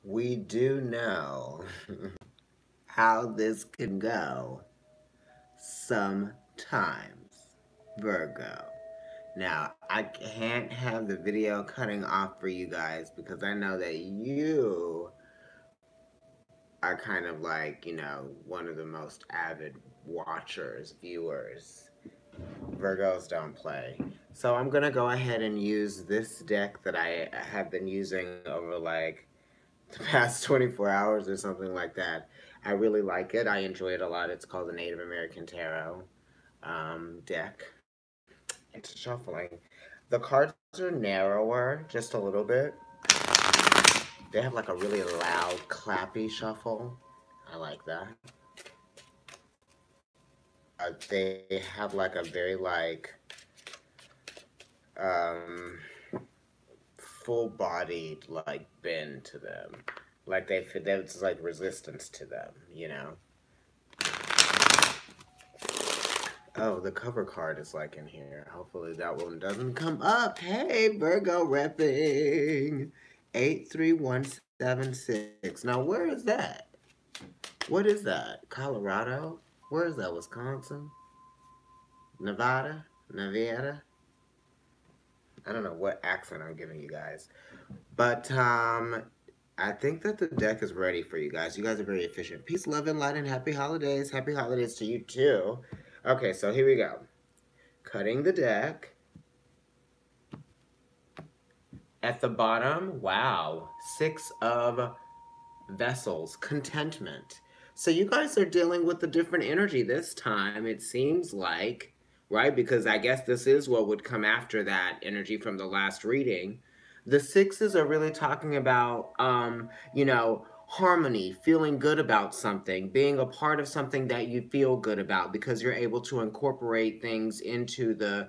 We do know how this can go sometimes, Virgo. Now, I can't have the video cutting off for you guys because I know that you are kind of like, one of the most avid watchers, viewers. Virgos don't play. So I'm going to go ahead and use this deck that I have been using over like the past 24 hours or something like that. I really like it. I enjoy it a lot. It's called the Native American Tarot deck. It's shuffling. The cards are narrower, just a little bit. They have like a really loud, clappy shuffle. I like that. They have like a very um, full-bodied like bend to them. Like there's like resistance to them. Oh, the cover card is like in here. Hopefully that one doesn't come up. Hey, Virgo repping 83176. Now, where is that? What is that? Colorado? Where is that? Wisconsin? Nevada? Nevada? I don't know what accent I'm giving you guys. But I think that the deck is ready for you guys. You guys are very efficient. Peace, love, and light, and happy holidays. Happy holidays to you too. Okay, so here we go. Cutting the deck. At the bottom, wow, 6 of vessels, contentment. So you guys are dealing with a different energy this time, it seems like, right? Because I guess this is what would come after that energy from the last reading. The sixes are really talking about, harmony, feeling good about something, being a part of something that you feel good about because you're able to incorporate things into the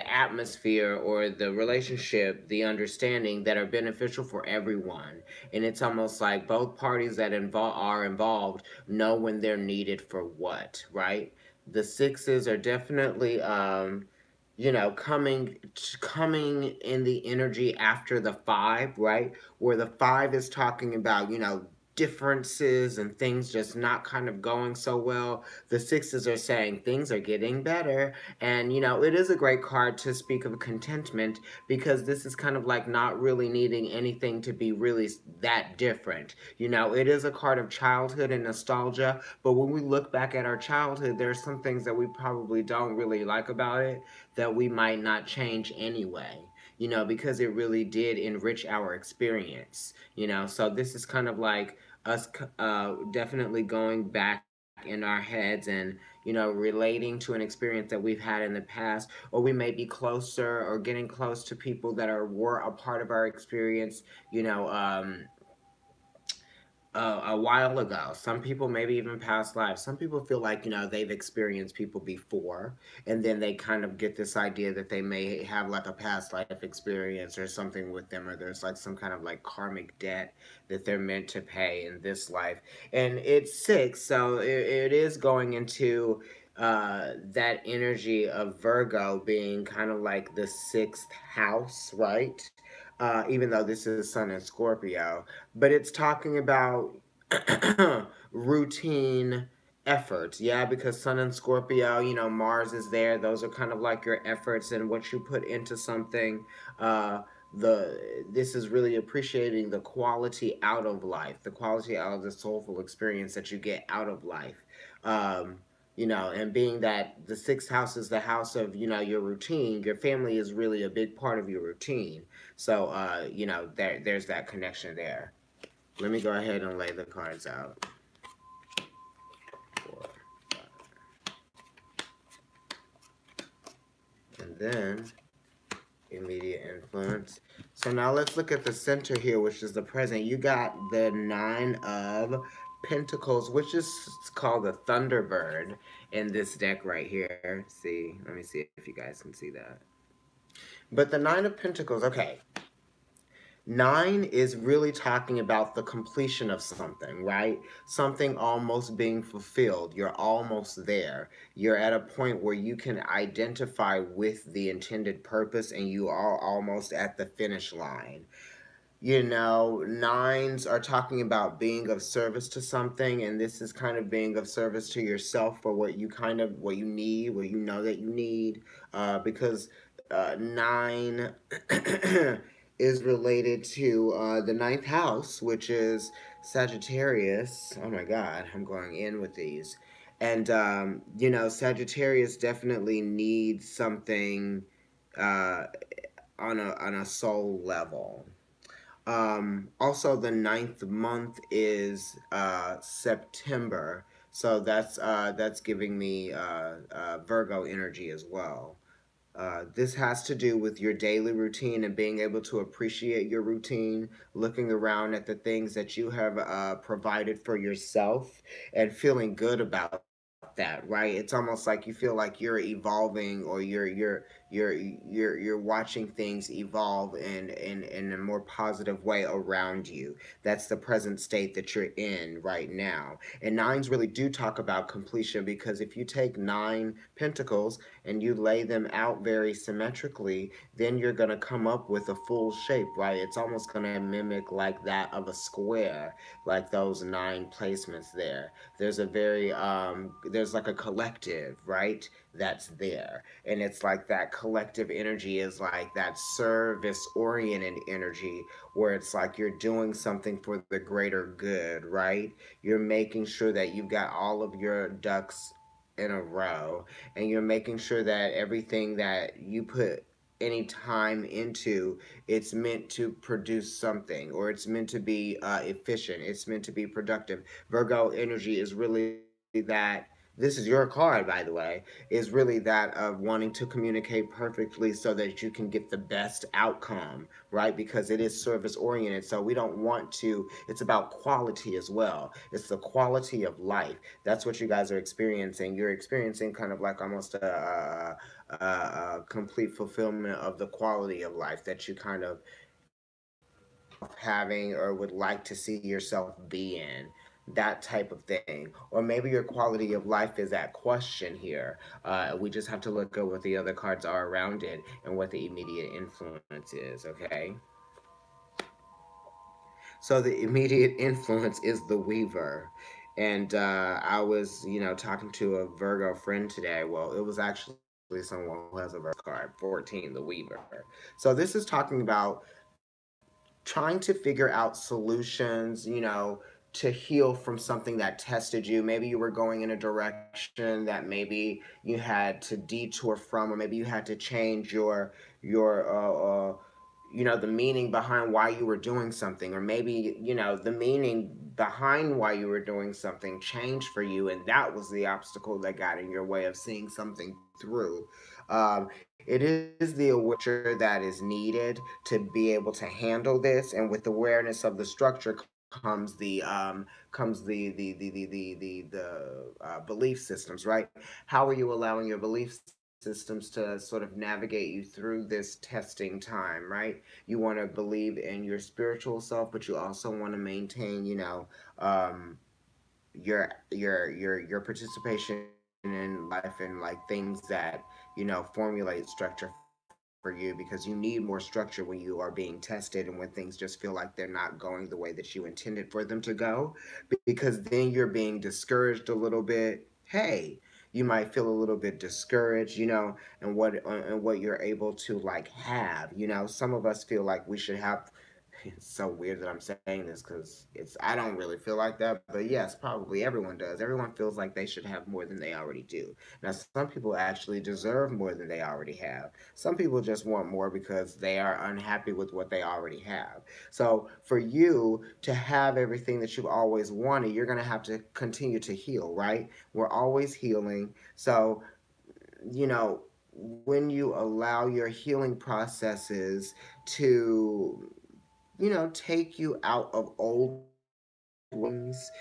atmosphere or the relationship, the understanding that are beneficial for everyone. And it's almost like both parties that are involved know when they're needed for what, right? The sixes are definitely coming in the energy after the five, right? Where the five is talking about, differences and things just not kind of going so well. The sixes are saying things are getting better. And, it is a great card to speak of contentment because this is kind of like not really needing anything to be really that different. It is a card of childhood and nostalgia, but when we look back at our childhood, there's some things that we probably don't really like about it that we might not change anyway. Because it really did enrich our experience. So this is kind of like us definitely going back in our heads and relating to an experience that we've had in the past, or we may be closer or getting close to people that were a part of our experience, you know, a while ago. Some people maybe even past lives. Some people feel like, they've experienced people before, and then they kind of get this idea that they may have like a past life experience or something with them, or there's like some kind of like karmic debt that they're meant to pay in this life. And it's six, so it is going into that energy of Virgo being kind of like the sixth house, right? Even though this is Sun and Scorpio, but it's talking about routine efforts. Yeah, because Sun and Scorpio, Mars is there. Those are kind of like your efforts and what you put into something. This is really appreciating the quality out of life, the quality out of the soulful experience that you get out of life. Um, and being that the sixth house is the house of, your routine, your family is really a big part of your routine. So, there's that connection there. Let me go ahead and lay the cards out. 4, 5. And then, immediate influence. So now let's look at the center here, which is the present. You got the 9 of Pentacles, which is called the Thunderbird in this deck right here. See, let me see if you guys can see that. But the 9 of Pentacles, okay. Nine is really talking about the completion of something, right? Something almost being fulfilled. You're almost there. You're at a point where you can identify with the intended purpose and you are almost at the finish line. You know, nines are talking about being of service to something, and this is kind of being of service to yourself for what you kind of what you need, what you know that you need, because nine is related to the ninth house, which is Sagittarius. Oh my God, I'm going in with these, and you know, Sagittarius definitely needs something uh, on a soul level. Also, the ninth month is September, so that's giving me Virgo energy as well. This has to do with your daily routine and being able to appreciate your routine, looking around at the things that you have provided for yourself, and feeling good about that. Right? It's almost like you feel like you're evolving, or you're watching things evolve in a more positive way around you. That's the present state that you're in right now. And nines really do talk about completion, because if you take nine pentacles and you lay them out very symmetrically, then you're going to come up with a full shape, right? It's almost going to mimic like that of a square, like those nine placements there. There's a very, there's like a collective, right? That's there. And it's like that collective energy is like that service oriented energy where it's like you're doing something for the greater good, right? You're making sure that you've got all of your ducks in a row, and you're making sure that everything that you put any time into, it's meant to produce something, or it's meant to be efficient, it's meant to be productive. Virgo energy is really that, this is your card by the way, is really that of wanting to communicate perfectly so that you can get the best outcome, right? Because it is service oriented, so we don't want to, it's about quality as well. It's the quality of life. That's what you guys are experiencing. You're experiencing kind of like almost a complete fulfillment of the quality of life that you kind of having or would like to see yourself be in, that type of thing. Or maybe your quality of life is at question here. We just have to look at what the other cards are around it and what the immediate influence is, okay? So the immediate influence is the Weaver. And I was, you know, talking to a Virgo friend today. Well, it was actually someone who has a Virgo card, 14, the Weaver. So this is talking about trying to figure out solutions, you know, to heal from something that tested you. Maybe you were going in a direction that maybe you had to detour from, or maybe you had to change your you know, the meaning behind why you were doing something, or maybe, you know, the meaning behind why you were doing something changed for you, and that was the obstacle that got in your way of seeing something through. It is the awareness that is needed to be able to handle this, and with awareness of the structure comes the belief systems, right? How are you allowing your belief systems to sort of navigate you through this testing time, right? You want to believe in your spiritual self, but you also want to maintain, you know, um, your participation in life, and like things that, you know, formulate structure for you, because you need more structure when you are being tested and when things just feel like they're not going the way that you intended for them to go, because then you're being discouraged a little bit. Hey, you might feel a little bit discouraged, you know, and what you're able to like have, you know. Some of us feel like we should have, it's so weird that I'm saying this because it's, I don't really feel like that, but yes, probably everyone does. Everyone feels like they should have more than they already do. Now, some people actually deserve more than they already have. Some people just want more because they are unhappy with what they already have. So, for you to have everything that you've always wanted, you're going to have to continue to heal, right? We're always healing. So, you know, when you allow your healing processes to, you know, take you out of old ways,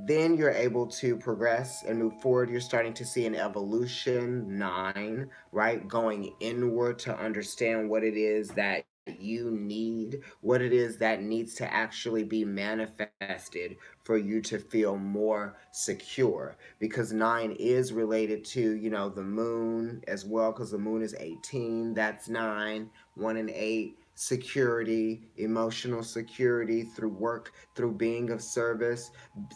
then you're able to progress and move forward. You're starting to see an evolution, nine, right? Going inward to understand what it is that you need, what it is that needs to actually be manifested for you to feel more secure. Because nine is related to, the moon as well, because the moon is 18, that's nine, one and eight. Security, emotional security through work, through being of service,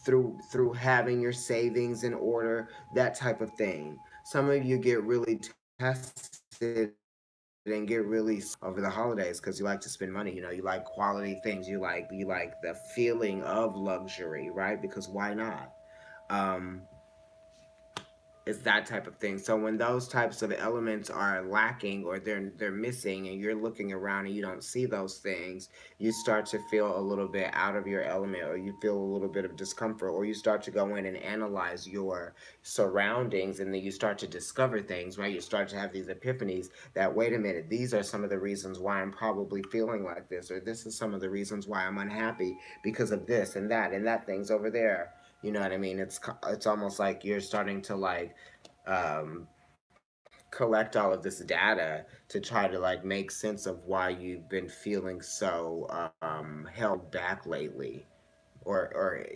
through having your savings in order, that type of thing. Some of you get really tested and get really over the holidays because you like to spend money. You like quality things. You like the feeling of luxury, right? Because why not? Um, it's that type of thing. So when those types of elements are lacking or they're missing and you're looking around and you don't see those things, you start to feel a little bit out of your element, or you feel a little bit of discomfort, or you start to go in and analyze your surroundings, and then you start to discover things, right? You start to have these epiphanies that, wait a minute, these are some of the reasons why I'm probably feeling like this, or this is some of the reasons why I'm unhappy because of this and that thing's over there. You know what I mean? It's almost like you're starting to like um, collect all of this data to try to like make sense of why you've been feeling so held back lately, or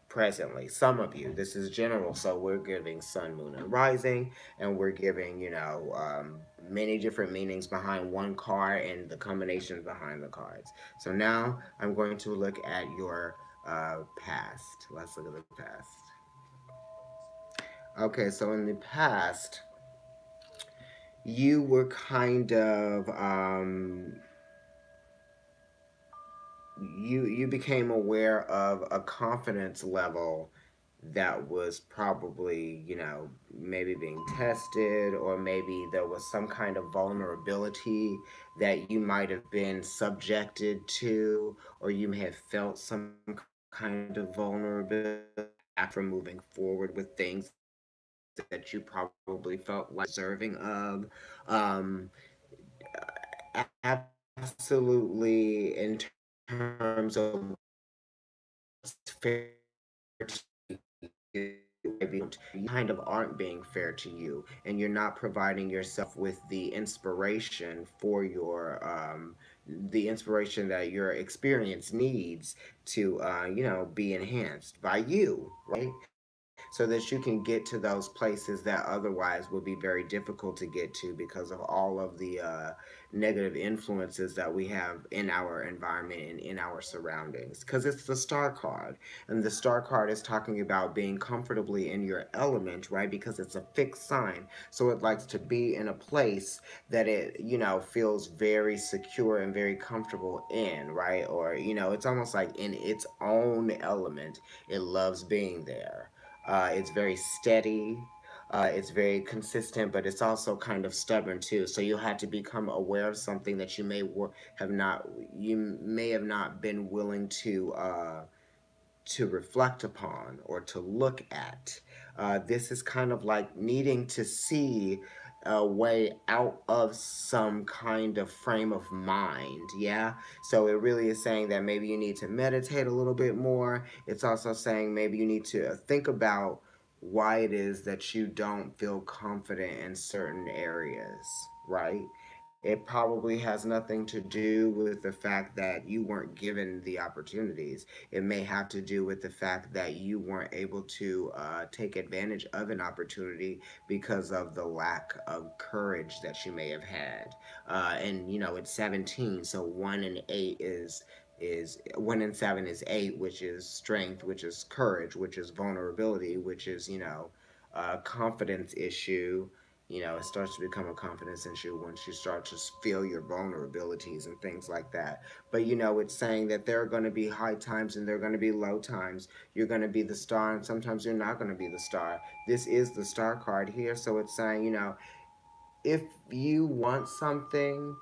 presently. Some of you, this is general, so we're giving sun, moon, and rising, and we're giving many different meanings behind one card and the combinations behind the cards. So now I'm going to look at your past. Let's look at the past. Okay, so in the past, you were kind of you became aware of a confidence level that was probably, maybe being tested, or maybe there was some kind of vulnerability that you might have been subjected to, or you may have felt some kind of vulnerability after moving forward with things that you probably felt like deserving of. Um, Absolutely, in terms of fair to you, you kind of aren't being fair to you, and you're not providing yourself with the inspiration that your experience needs to be enhanced by you, right? So that you can get to those places that otherwise would be very difficult to get to because of all of the negative influences that we have in our environment and in our surroundings. Because it's the star card, and the star card is talking about being comfortably in your element, right? Because it's a fixed sign, so it likes to be in a place that it feels very secure and very comfortable in, right? Or it's almost like in its own element, it loves being there. It's very steady. It's very consistent, but it's also kind of stubborn too. So you'll have to become aware of something that you may have not been willing to reflect upon or to look at. This is kind of like needing to see a way out of some kind of frame of mind. Yeah. So it really is saying that maybe you need to meditate a little bit more. It's also saying maybe you need to think about why it is that you don't feel confident in certain areas, right? It probably has nothing to do with the fact that you weren't given the opportunities. It may have to do with the fact that you weren't able to take advantage of an opportunity because of the lack of courage that you may have had. And it's 17, so 1 and 8 is 1 and 7 is 8, which is strength, which is courage, which is vulnerability, which is a confidence issue. It starts to become a confidence issue once you start to feel your vulnerabilities and things like that. But it's saying that there are going to be high times and there are going to be low times. You're going to be the star, and sometimes you're not going to be the star. This is the star card here, so it's saying, if you want something,